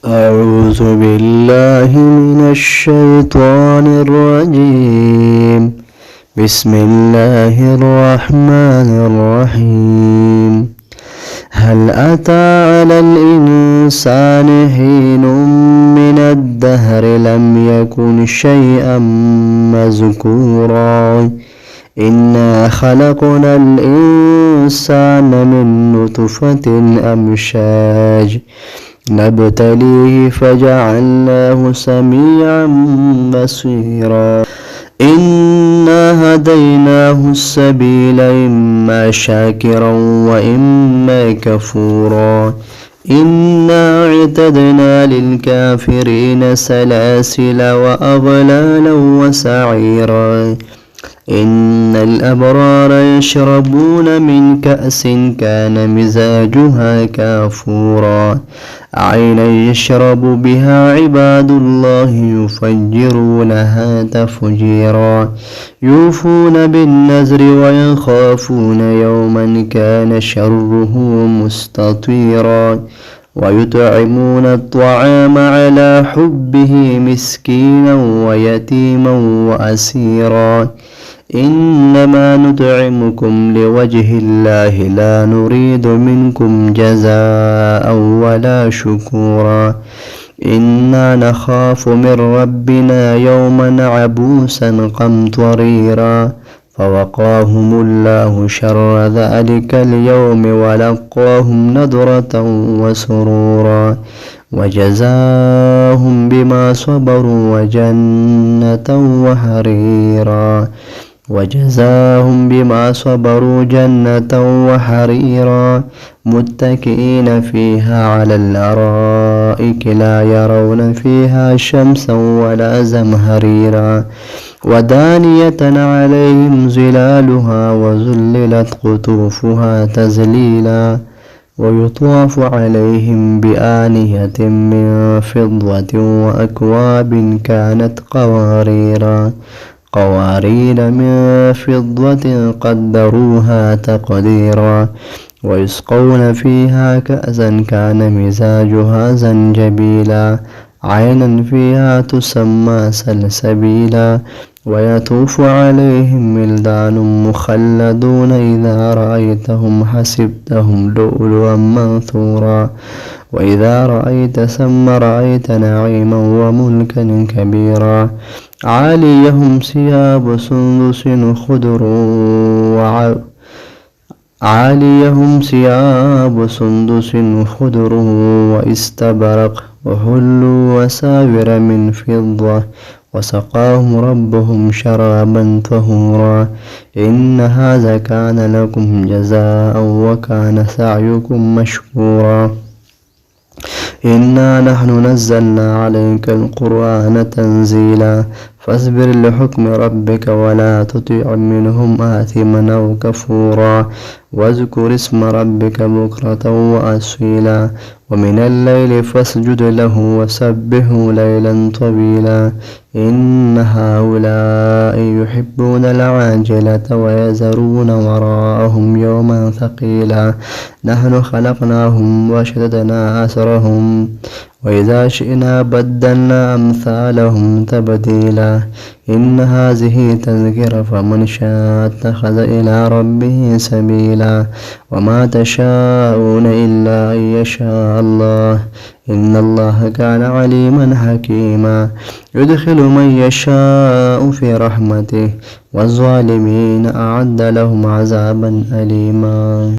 أعوذ بالله من الشيطان الرجيم. بسم الله الرحمن الرحيم. هل أتى على الإنسان حين من الدهر لم يكن شيئا مذكورا إنا خلقنا الإنسان من نطفة أمشاج نبتليه فجعلناه سميعا بصيرا إنا هديناه السبيل إما شاكرا وإما كفورا إنا اعتدنا للكافرين سلاسل وأغلالا وسعيرا إن الأبرار يشربون من كأس كان مزاجها كافورا عينا يشرب بها عباد الله يفجرونها تفجيرا يوفون بالنذر ويخافون يوما كان شره مستطيرا ويطعمون الطعام على حبه مسكينا ويتيما وأسيرا إنما نطعمكم لوجه الله لا نريد منكم جزاء ولا شكورا إنا نخاف من ربنا يوما عبوسا قمطريرا فوقاهم الله شر ذلك اليوم ولقاهم نضرة وسرورا وجزاهم بما صبروا جنة وحريرا متكئين فيها على الأرائك لا يرون فيها شمسا ولا زمهريرا ودانية عليهم ظلالها وذللت قطوفها تذليلا ويطاف عليهم بآنية من فضة وأكواب كانت قوارير من فضة قدروها تقديرا ويسقون فيها كأسا كان مزاجها زنجبيلا عينا فيها تسمى سلسبيلا ويطوف عليهم ولدان مخلدون إذا رأيتهم حسبتهم لؤلؤا منثورا وإذا رأيت ثم رأيت نعيما وملكا كبيرا عاليهم ثياب سندس خضر واستبرق وحلوا وساور من فضة وسقاهم ربهم شرابا طهورا إن هذا كان لكم جزاء وكان سعيكم مشكورا إنا نحن نزلنا عليك القرآن تنزيلا فاصبر لحكم ربك ولا تطع منهم آثما أو كفورا واذكر اسم ربك بكرة وأصيلا ومن الليل فاسجد له وسبحه ليلا طويلا إن هؤلاء يحبون العاجلة ويذرون وراءهم يوما ثقيلا نحن خلقناهم وشددنا أسرهم وإذا شئنا بدلنا أمثالهم تبديلا إن هذه تذكرة فمن شاء اتخذ إلى ربه سبيلا وما تشاءون إلا أن يشاء الله إن الله كان عليما حكيما يدخل من يشاء في رحمته والظالمين أعد لهم عذابا أليما.